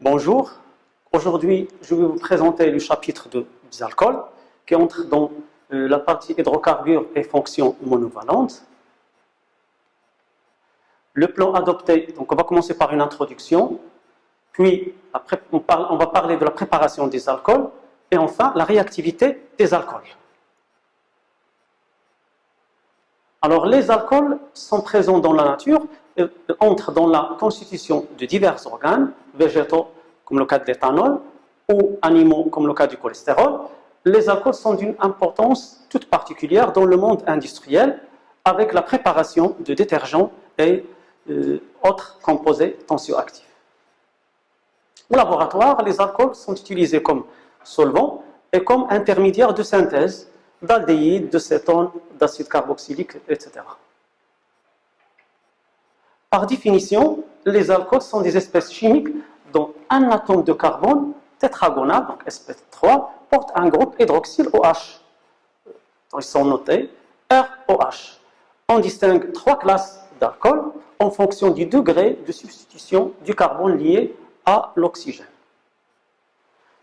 Bonjour, aujourd'hui je vais vous présenter le chapitre des alcools qui entre dans la partie hydrocarbures et fonctions monovalentes. Le plan adopté, donc on va commencer par une introduction, puis après on va parler de la préparation des alcools et enfin la réactivité des alcools. Alors les alcools sont présents dans la nature et entrent dans la constitution de divers organes, végétaux comme le cas de l'éthanol ou animaux comme le cas du cholestérol. Les alcools sont d'une importance toute particulière dans le monde industriel avec la préparation de détergents et autres composés tensioactifs. Au laboratoire, les alcools sont utilisés comme solvants et comme intermédiaires de synthèse d'aldéhyde, de cétone, d'acide carboxylique, etc. Par définition, les alcools sont des espèces chimiques dont un atome de carbone tétragonal, donc sp3, porte un groupe hydroxyle OH. Donc, ils sont notés ROH. On distingue trois classes d'alcools en fonction du degré de substitution du carbone lié à l'oxygène.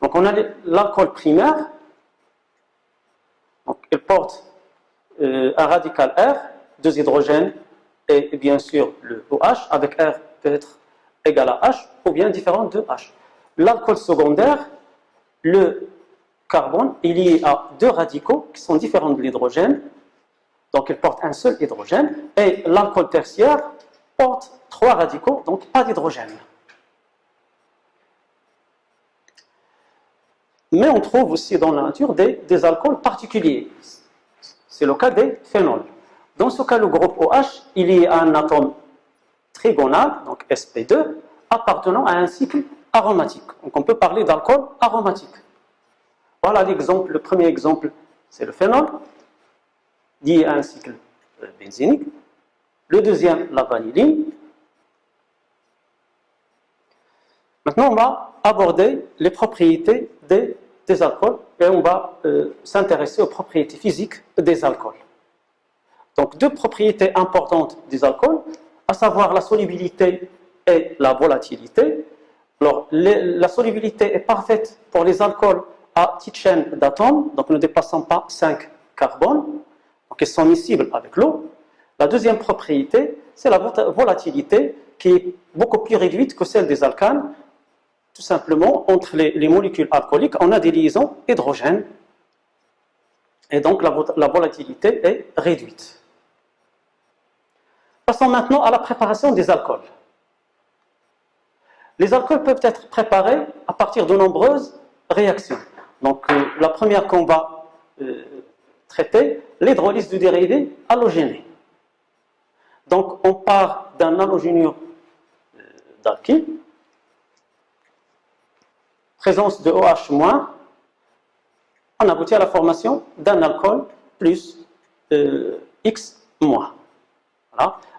Donc on a l'alcool primaire. Donc, il porte un radical R, deux hydrogènes et bien sûr le OH, avec R peut être égal à H ou bien différent de H. L'alcool secondaire, le carbone est lié à deux radicaux qui sont différents de l'hydrogène, donc il porte un seul hydrogène, et l'alcool tertiaire porte trois radicaux, donc pas d'hydrogène. Mais on trouve aussi dans la nature des alcools particuliers. C'est le cas des phénols. Dans ce cas, le groupe OH, il est un atome trigonal, donc sp2, appartenant à un cycle aromatique. Donc on peut parler d'alcool aromatique. Voilà l'exemple, le premier exemple, c'est le phénol, lié à un cycle benzénique. Le deuxième, la vanilline. Maintenant, on va aborder les propriétés des alcools et on va s'intéresser aux propriétés physiques des alcools. Donc, deux propriétés importantes des alcools, à savoir la solubilité et la volatilité. Alors, la solubilité est parfaite pour les alcools à petite chaîne d'atomes, donc ne dépassant pas 5 carbones, donc ils sont miscibles avec l'eau. La deuxième propriété, c'est la volatilité qui est beaucoup plus réduite que celle des alcanes. Tout simplement, entre les molécules alcooliques, on a des liaisons hydrogènes et donc la volatilité est réduite. Passons maintenant à la préparation des alcools. Les alcools peuvent être préparés à partir de nombreuses réactions. Donc, la première qu'on va traiter, l'hydrolyse de dérivés halogénés. Donc, on part d'un halogénure d'alkyle, présence de OH-, on aboutit à la formation d'un alcool plus X-. Voilà.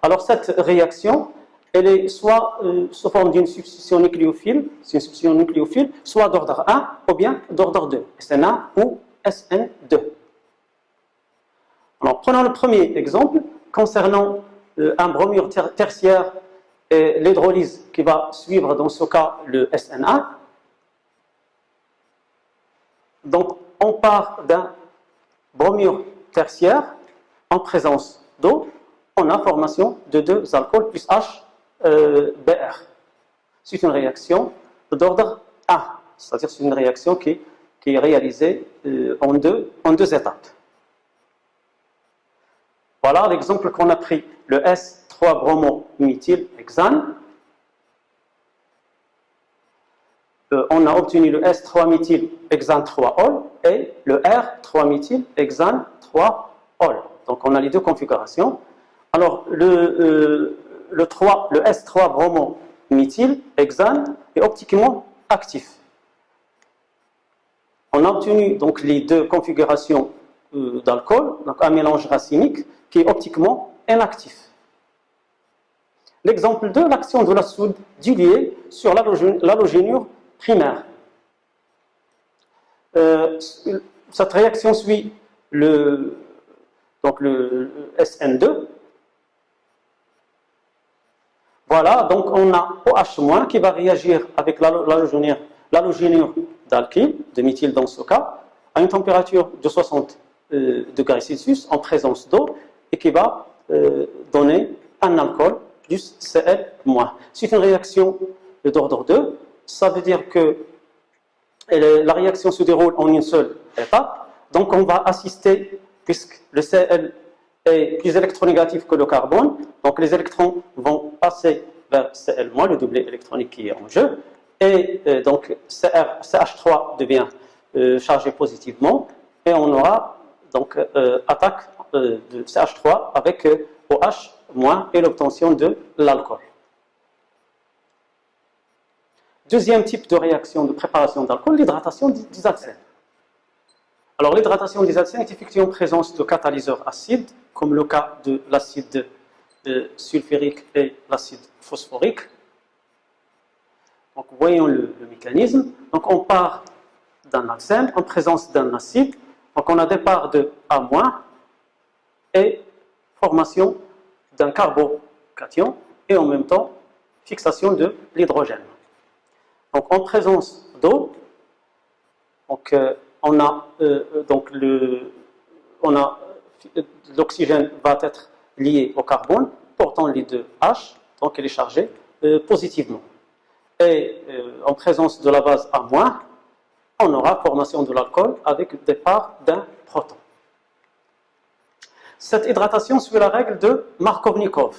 Alors cette réaction, elle est soit sous forme d'une substitution nucléophile, soit d'ordre 1 ou bien d'ordre 2, SN1 ou SN2. Alors prenons le premier exemple concernant un bromure tertiaire et l'hydrolyse qui va suivre dans ce cas le SN1. Donc, on part d'un bromure tertiaire en présence d'eau, on a formation de deux alcools plus HBr. C'est une réaction d'ordre 1, c'est-à-dire c'est une réaction qui est réalisée en deux étapes. Voilà l'exemple qu'on a pris, le S3-bromométhylhexane. On a obtenu le S3-méthylhexane 3-ol et le R3-méthylhexane 3-ol. Donc on a les deux configurations. Alors le S3-bromométhylhexane est optiquement actif. On a obtenu donc les deux configurations d'alcool, donc un mélange racinique qui est optiquement inactif. L'exemple 2, l'action de la soude diluée sur l'halogénure primaire. Cette réaction suit le SN2. Voilà, donc on a OH- qui va réagir avec l'halogénure d'alkyle, de méthyle dans ce cas, à une température de 60 degrés Celsius en présence d'eau et qui va donner un alcool plus Cl-. C'est une réaction d'ordre 2, ça veut dire que la réaction se déroule en une seule étape, donc on va assister, puisque le Cl est plus électronégatif que le carbone, donc les électrons vont passer vers Cl-, le doublet électronique qui est en jeu, et donc CH3 devient chargé positivement, et on aura donc attaque de CH3 avec OH- et l'obtention de l'alcool. Deuxième type de réaction de préparation d'alcool, l'hydratation des alcènes. Alors l'hydratation des alcènes est effectuée en présence de catalyseurs acides, comme le cas de l'acide sulfurique et l'acide phosphorique. Donc voyons le mécanisme. Donc on part d'un alcène en présence d'un acide. Donc on a départ de A- et formation d'un carbocation et en même temps fixation de l'hydrogène. Donc en présence d'eau, donc, on a l'oxygène va être lié au carbone, portant les deux H, donc il est chargé positivement. Et en présence de la base A-, on aura formation de l'alcool avec le départ d'un proton. Cette hydratation suit la règle de Markovnikov.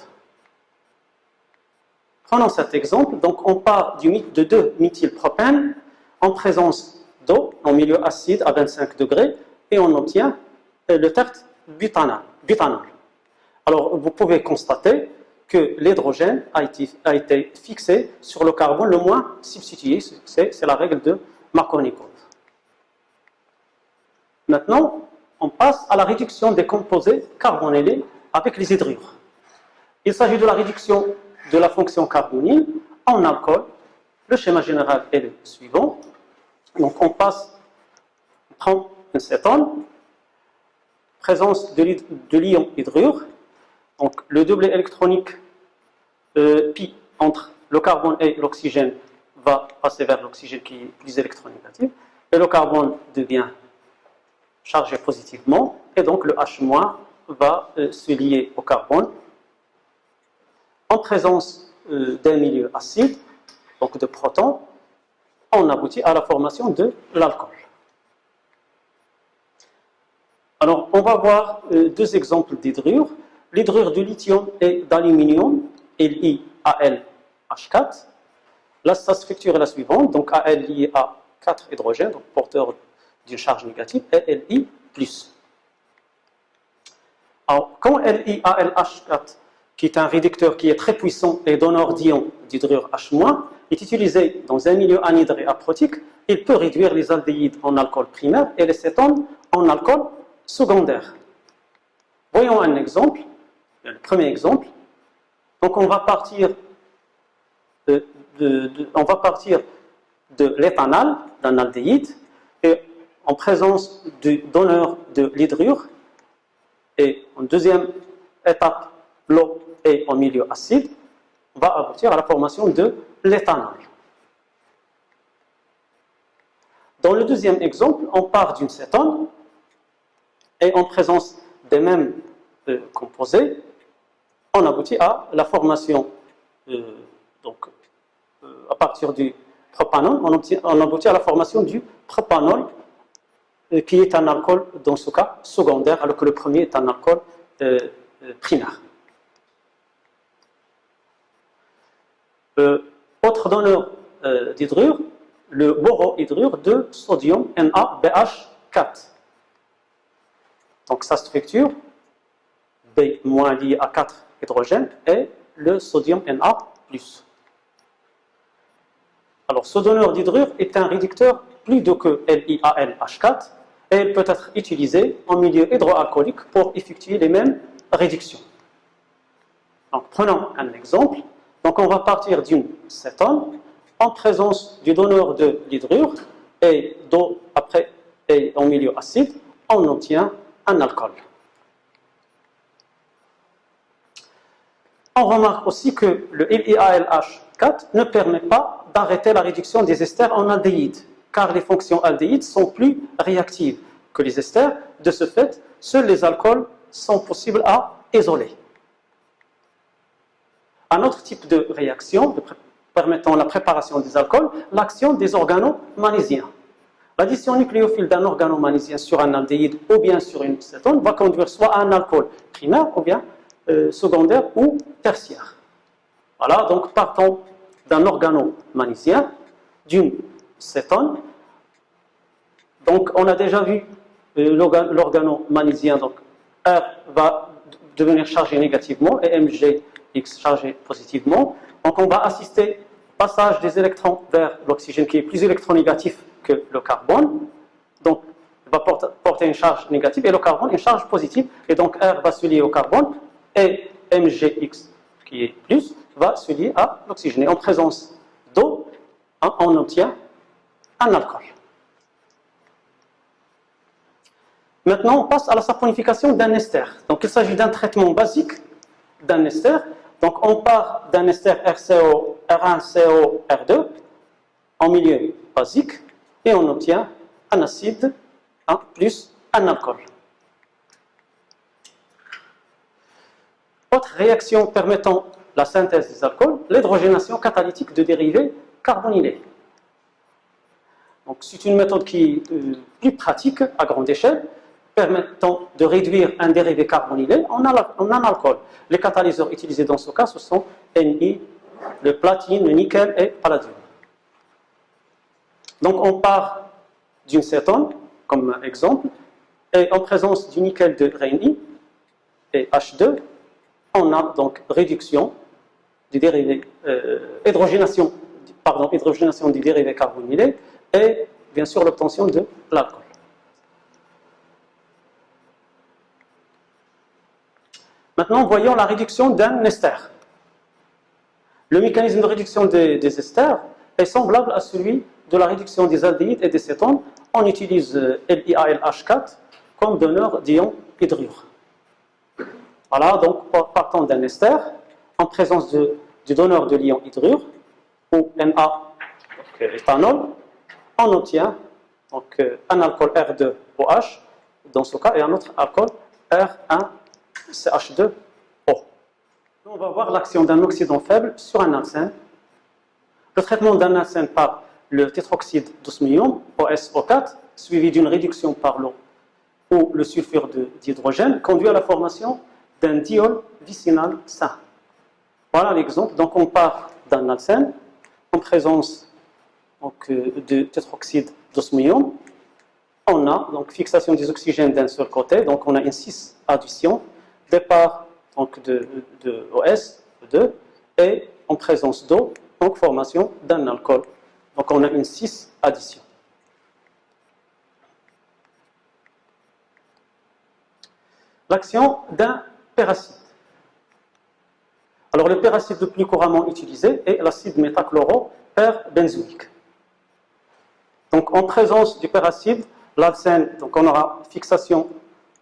Prenons cet exemple, donc on part de 2-méthylpropène en présence d'eau en milieu acide à 25 degrés et on obtient le terte butanol. Alors vous pouvez constater que l'hydrogène a été fixé sur le carbone le moins substitué, c'est la règle de Markovnikov. Maintenant, on passe à la réduction des composés carbonylés avec les hydrures. Il s'agit de la réduction de la fonction carbonyle en alcool. Le schéma général est le suivant. Donc on prend un cétone, présence de l'ion hydrure, donc le doublet électronique pi entre le carbone et l'oxygène va passer vers l'oxygène qui est plus électronégatif, et le carbone devient chargé positivement, et donc le H- va se lier au carbone en présence d'un milieu acide, donc de protons, on aboutit à la formation de l'alcool. Alors, on va voir deux exemples d'hydrures. L'hydrure de lithium et d'aluminium, LiAlH4. Là, sa structure est la suivante. Donc, Al lié à 4 hydrogènes, donc porteur d'une charge négative, et Li+. Alors, quand LiAlH4, qui est un réducteur qui est très puissant et donneur d'ion d'hydrure H-, est utilisé dans un milieu anhydré aprotique, il peut réduire les aldéhydes en alcool primaire et les cétones en alcool secondaire. Voyons un exemple, le premier exemple. Donc on va partir de l'éthanol, d'un aldéhyde, et en présence du donneur de l'hydrure, et en deuxième étape, l'eau est en milieu acide, va aboutir à la formation de l'éthanol. Dans le deuxième exemple, on part d'une cétone, et en présence des mêmes composés, on aboutit à la formation, à partir du propanol, on aboutit à la formation du propanol, qui est un alcool, dans ce cas, secondaire, alors que le premier est un alcool primaire. Autre donneur d'hydrure, le borohydrure de sodium NaBH4. Donc sa structure, B- lié à 4 hydrogènes, et le sodium Na+. Alors ce donneur d'hydrure est un réducteur plus doux que LiAlH4 et il peut être utilisé en milieu hydroalcoolique pour effectuer les mêmes réductions. Donc prenons un exemple. Donc on va partir d'une cétone en présence du donneur de l'hydrure et d'eau après et en milieu acide, on obtient un alcool. On remarque aussi que le LiALH4 ne permet pas d'arrêter la réduction des esters en aldéhyde, car les fonctions aldéhydes sont plus réactives que les esters. De ce fait, seuls les alcools sont possibles à isoler. Un autre type de réaction permettant la préparation des alcools, l'action des organomagnésiens. L'addition nucléophile d'un organomagnésiien sur un aldéhyde ou bien sur une cétone va conduire soit à un alcool primaire ou bien secondaire ou tertiaire. Voilà, donc partons d'un organomagnésiien, d'une cétone. Donc on a déjà vu l'organomagnésiien, donc R va devenir chargé négativement et MgX chargé positivement. Donc on va assister au passage des électrons vers l'oxygène qui est plus électronégatif que le carbone. Donc il va porter une charge négative et le carbone une charge positive. Et donc R va se lier au carbone et MgX qui est plus va se lier à l'oxygène. Et en présence d'eau, on obtient un alcool. Maintenant, on passe à la saponification d'un ester. Donc, il s'agit d'un traitement basique d'un ester. Donc, on part d'un ester RCO, R1CO, R2 en milieu basique et on obtient un acide plus un alcool. Autre réaction permettant la synthèse des alcools, l'hydrogénation catalytique de dérivés carbonylés. Donc, c'est une méthode qui est plus pratique à grande échelle, permettant de réduire un dérivé carbonylé en un alcool. Les catalyseurs utilisés dans ce cas, ce sont Ni, le platine, le nickel et palladium. Donc on part d'une cétone, comme exemple, et en présence du nickel de Reni et H2, on a donc réduction du dérivé, hydrogénation du dérivé carbonylé et bien sûr l'obtention de l'alcool. Maintenant, voyons la réduction d'un ester. Le mécanisme de réduction des esters est semblable à celui de la réduction des aldéhydes et des cétones. On utilise LiALH4 comme donneur d'ion hydrure. Voilà, donc partant d'un ester, en présence du donneur de l'ion hydrure, ou Na, donc éthanol, on obtient donc, un alcool R2OH, dans ce cas, et un autre alcool R1 CH2O. On va voir l'action d'un oxydant faible sur un alcène. Le traitement d'un alcène par le tétroxyde d'osmium, OSO4, suivi d'une réduction par l'eau ou le sulfure d'hydrogène, conduit à la formation d'un diol vicinal sain. Voilà l'exemple. Donc on part d'un alcène en présence donc, de tétroxyde d'osmium. On a donc fixation des oxygènes d'un seul côté, donc on a une 6 addition. Départ donc, de OS, 2, et en présence d'eau, donc formation d'un alcool. Donc on a une 6 addition. L'action d'un péracide. Alors le péracide le plus couramment utilisé est l'acide métachloro-perbenzoïque. Donc en présence du péracide, l'alcène, donc on aura fixation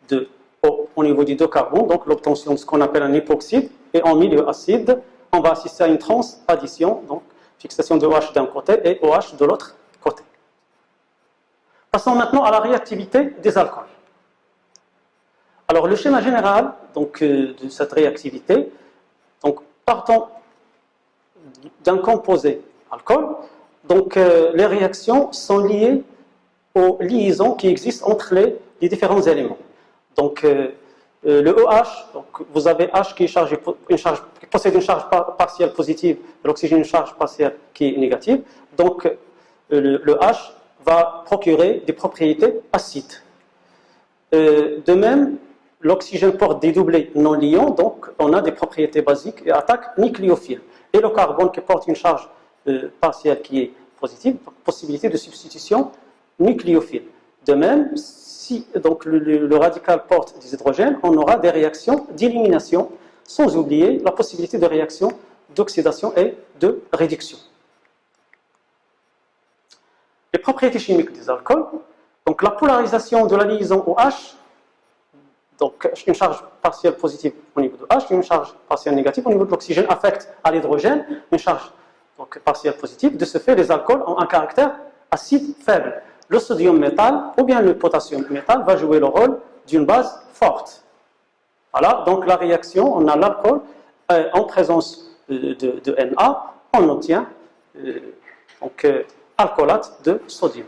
de au niveau des deux carbones, donc l'obtention de ce qu'on appelle un hypoxyde, et en milieu acide, on va assister à une transaddition, donc fixation de OH d'un côté et OH de l'autre côté. Passons maintenant à la réactivité des alcools. Alors le schéma général donc, de cette réactivité, donc partons d'un composé alcool, donc les réactions sont liées aux liaisons qui existent entre les différents éléments. Donc, le OH, donc vous avez H qui possède une charge partielle positive, l'oxygène une charge partielle qui est négative. Donc, le H va procurer des propriétés acides. De même, l'oxygène porte des doublés non liants, donc on a des propriétés basiques et attaque nucléophile. Et le carbone qui porte une charge partielle qui est positive, donc possibilité de substitution nucléophile. De même, si donc, le radical porte des hydrogènes, on aura des réactions d'élimination, sans oublier la possibilité de réaction d'oxydation et de réduction. Les propriétés chimiques des alcools, donc la polarisation de la liaison OH donc une charge partielle positive au niveau de H, une charge partielle négative au niveau de l'oxygène affecte à l'hydrogène, une charge donc, partielle positive. De ce fait, les alcools ont un caractère acide faible. Le sodium métal ou bien le potassium métal va jouer le rôle d'une base forte. Voilà, donc la réaction, on a l'alcool en présence de Na, on obtient alcoolate de sodium.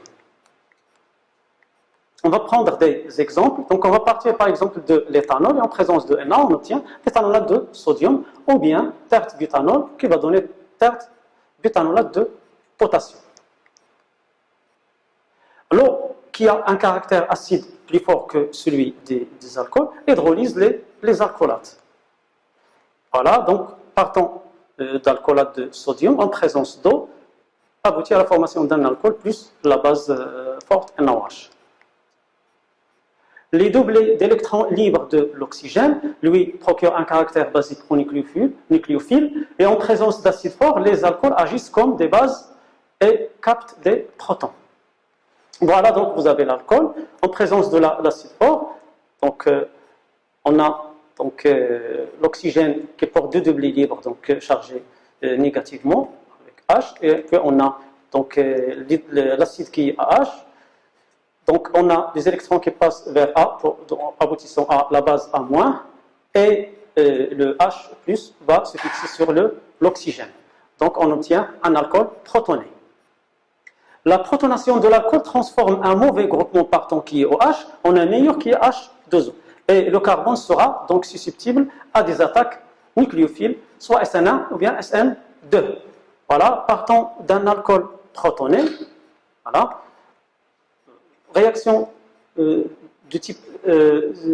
On va prendre des exemples. Donc on va partir par exemple de l'éthanol et en présence de Na, on obtient l'éthanolate de sodium ou bien tert-butanol qui va donner tert-butanolate de potassium. L'eau qui a un caractère acide plus fort que celui des alcools hydrolyse les alcoolates. Voilà, donc partons d'alcoolate de sodium en présence d'eau aboutit à la formation d'un alcool plus la base forte NaOH. Les doublés d'électrons libres de l'oxygène lui procurent un caractère basique au nucléophile et en présence d'acide fort, les alcools agissent comme des bases et captent des protons. Voilà, donc vous avez l'alcool en présence de l'acide fort. Donc on a l'oxygène qui porte deux doublés libres, donc chargés négativement avec H, et puis on a l'acide qui est à H. Donc on a des électrons qui passent vers A, aboutissant à la base A-, et le H+ va se fixer sur l'oxygène. Donc on obtient un alcool protoné. La protonation de l'alcool transforme un mauvais groupement partant qui est OH en un meilleur qui est H2O. Et le carbone sera donc susceptible à des attaques nucléophiles, soit SN1 ou bien SN2. Voilà, partant d'un alcool protoné, voilà, réaction du type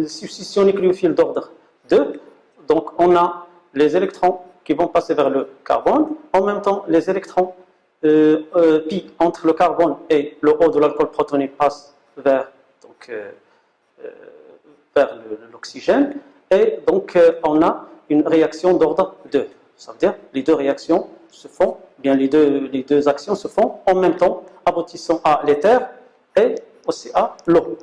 substitution nucléophile d'ordre 2. Donc on a les électrons qui vont passer vers le carbone, en même temps les électrons pi entre le carbone et le O de l'alcool protoné passe vers l'oxygène, et donc on a une réaction d'ordre 2. Ça veut dire les deux réactions se font, bien les deux actions se font en même temps, aboutissant à l'éther et aussi à l'eau.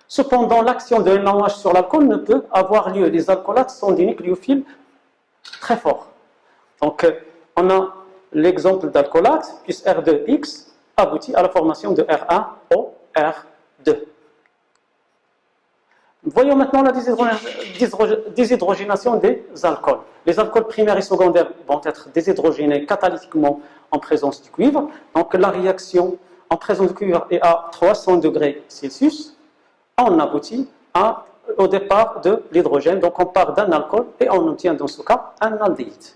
Cependant, l'action de NaOH sur l'alcool ne peut avoir lieu. Les alcoolates sont des nucléophiles très forts. Donc on a l'exemple d'alcoolate plus R2X aboutit à la formation de R1OR2. Voyons maintenant la déshydrogénation des alcools. Les alcools primaires et secondaires vont être déshydrogénés catalytiquement en présence du cuivre. Donc la réaction en présence du cuivre est à 300 degrés Celsius. On aboutit au départ de l'hydrogène. Donc on part d'un alcool et on obtient dans ce cas un aldéhyde.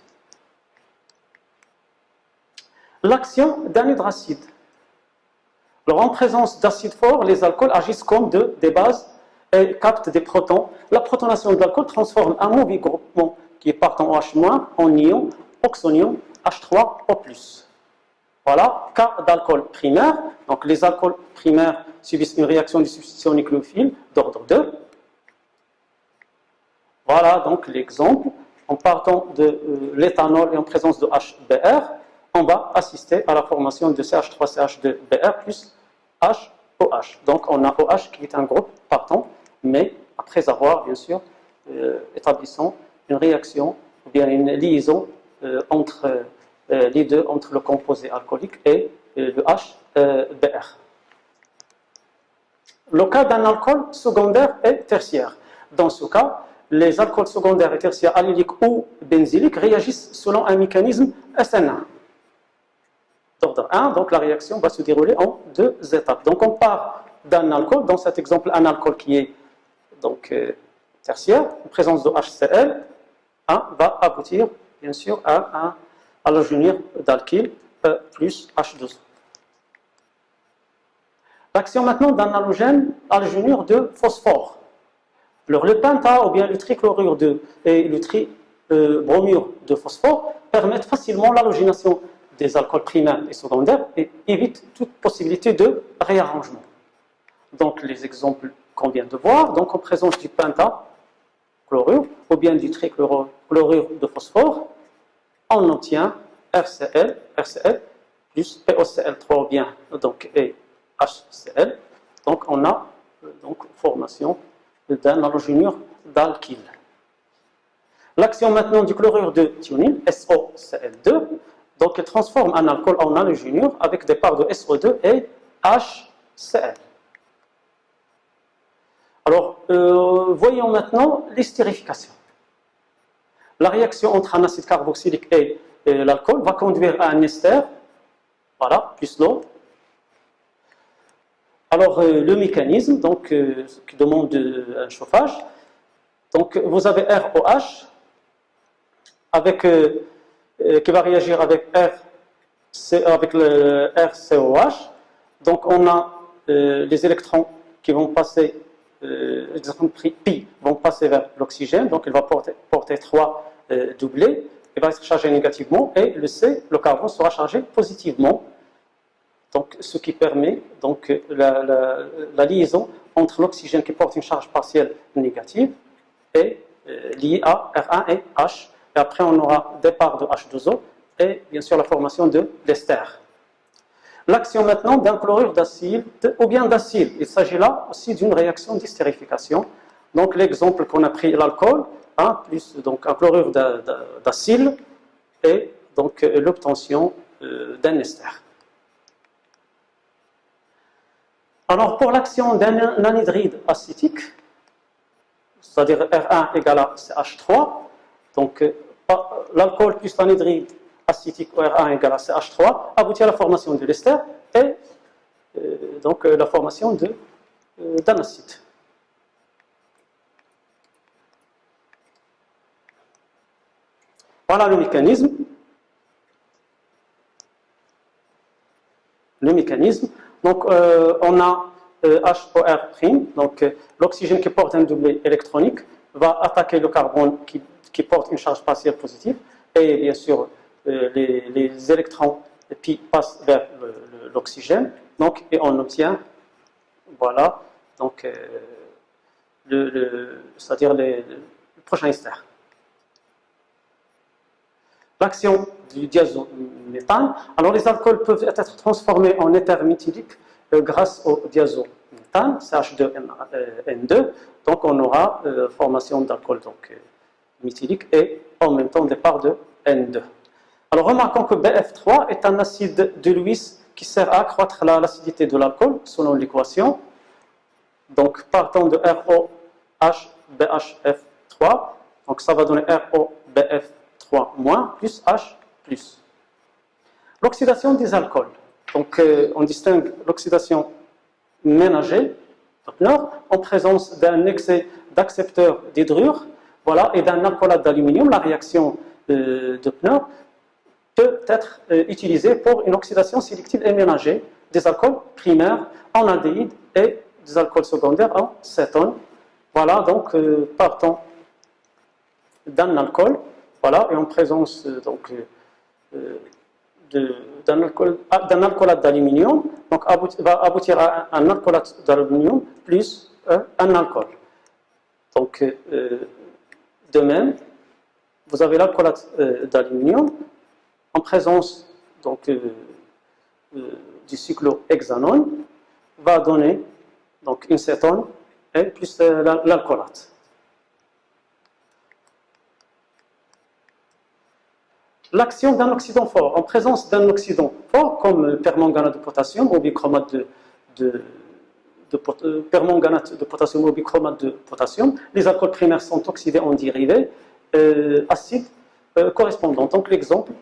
L'action d'un hydracide. Alors, en présence d'acide fort, les alcools agissent comme des bases et captent des protons. La protonation de l'alcool transforme un mauvais groupement qui est partant OH- en ion oxonium H3O+. Voilà, cas d'alcool primaire. Donc les alcools primaires subissent une réaction de substitution nucléophile d'ordre 2. Voilà donc l'exemple. En partant de l'éthanol et en présence de HBr, on va assister à la formation de CH3CH2Br plus HOH. Donc on a OH qui est un groupe partant, mais après avoir bien sûr établissant une réaction ou bien une liaison entre les deux, entre le composé alcoolique et le HBr. Le cas d'un alcool secondaire et tertiaire. Dans ce cas, les alcools secondaires et tertiaires allyliques ou benzyliques réagissent selon un mécanisme SN1. D'ordre 1, donc la réaction va se dérouler en deux étapes. Donc on part d'un alcool, dans cet exemple un alcool qui est donc tertiaire, en présence de HCl, va aboutir bien sûr à l'halogénure d'alkyle plus H2O. L'action maintenant d'un halogènure de phosphore. Alors le penta ou bien le trichlorure et le tribromure de phosphore permettent facilement l'halogénation des alcools primaires et secondaires et évitent toute possibilité de réarrangement. Donc les exemples qu'on vient de voir, donc en présence du pentachlorure ou bien du trichlorure de phosphore, on obtient RCl plus POCl3 ou bien donc, et HCl. Donc on a donc formation d'un halogénure d'alkyle. L'action maintenant du chlorure de thionyle, SOCl2, donc il transforme un alcool en halogénure avec des parts de SO2 et HCl. Alors, voyons maintenant l'estérification. La réaction entre un acide carboxylique et l'alcool va conduire à un ester, voilà, plus l'eau. Alors, le mécanisme, donc, qui demande un chauffage, donc vous avez ROH avec, qui va réagir avec avec le RCOH. Donc, on a les électrons qui vont passer, les électrons pi vont passer vers l'oxygène, donc il va porter 3 doublés, il va être chargé négativement, et le carbone sera chargé positivement. Donc, ce qui permet donc, la liaison entre l'oxygène qui porte une charge partielle négative et liée à R1 et H. Et après, on aura départ de H2O et bien sûr la formation de l'ester. L'action maintenant d'un chlorure d'acide ou bien d'acide. Il s'agit là aussi d'une réaction d'estérification. Donc, l'exemple qu'on a pris, l'alcool, plus donc, un chlorure d'acide et donc l'obtention d'un ester. Alors, pour l'action d'un anhydride acétique, c'est-à-dire R1 égale à CH3, donc l'alcool plus l'anhydride acétique R1 égale à CH3 aboutit à la formation de l'ester et donc la formation d'un acide. Voilà le mécanisme. Donc, on a HOR', donc l'oxygène qui porte un doublet électronique va attaquer le carbone qui porte une charge partielle positive, et bien sûr, les électrons pi passent vers l'oxygène, donc, et on obtient, voilà, donc, c'est-à-dire le prochain ester. L'action du diazométhane. Alors, les alcools peuvent être transformés en éther méthylique grâce au diazométhane, CH2N2. Donc, on aura formation d'alcool méthylique et en même temps départ de N2. Alors, remarquons que BF3 est un acide de Lewis qui sert à accroître l'acidité de l'alcool selon l'équation. Donc, partant de ROHBHF3, donc ça va donner ROBF3- plus H plus. L'oxydation des alcools. Donc, on distingue l'oxydation ménagée, en présence d'un excès d'accepteurs d'hydrure, voilà, et d'un alcoolate d'aluminium. La réaction de Pner peut être utilisée pour une oxydation sélective et ménagée des alcools primaires en aldéhyde et des alcools secondaires en cétone. Voilà, donc, partant d'un alcool, voilà, et en présence donc, d'un alcoolate d'aluminium, donc va aboutir à un alcoolate d'aluminium plus un alcool. Donc, de même, vous avez l'alcoolate d'aluminium en présence donc, du cyclohexanone, va donner donc, une cétone et plus l'alcoolate. L'action d'un oxydant fort. En présence d'un oxydant fort, comme le permanganate de potassium ou bichromate permanganate de potassium ou bichromate de potassium, les alcools primaires sont oxydés en dérivés acides correspondants. Donc l'exemple,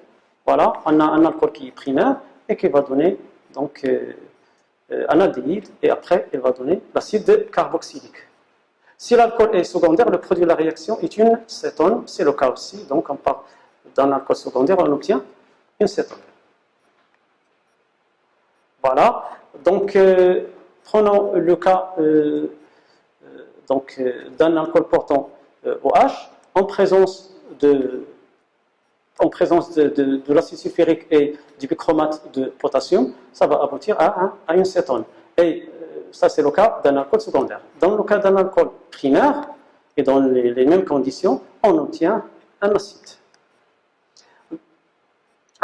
voilà, on a un alcool qui est primaire et qui va donner donc, un aldéhyde, et après il va donner l'acide carboxylique. Si l'alcool est secondaire, le produit de la réaction est une cétone, c'est le cas aussi, donc on part d'un alcool secondaire, on obtient une cétone. Voilà, donc prenons le cas d'un alcool portant OH en présence de l'acide sulfurique et du bichromate de potassium, ça va aboutir à une cétone. Et ça, c'est le cas d'un alcool secondaire. Dans le cas d'un alcool primaire, et dans les mêmes conditions, on obtient un acide.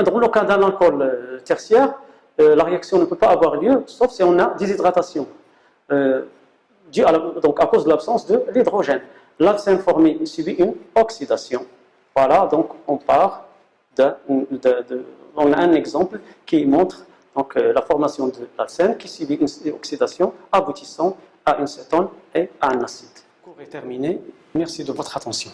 Dans le cas d'un alcool tertiaire, la réaction ne peut pas avoir lieu, sauf si on a déshydratation. donc à cause de l'absence de l'hydrogène. L'alcène formé subit une oxydation. Voilà, donc on part on a un exemple qui montre donc, la formation de l'alcène qui subit une oxydation aboutissant à une cétone et à un acide. Le cours est terminé. Merci de votre attention.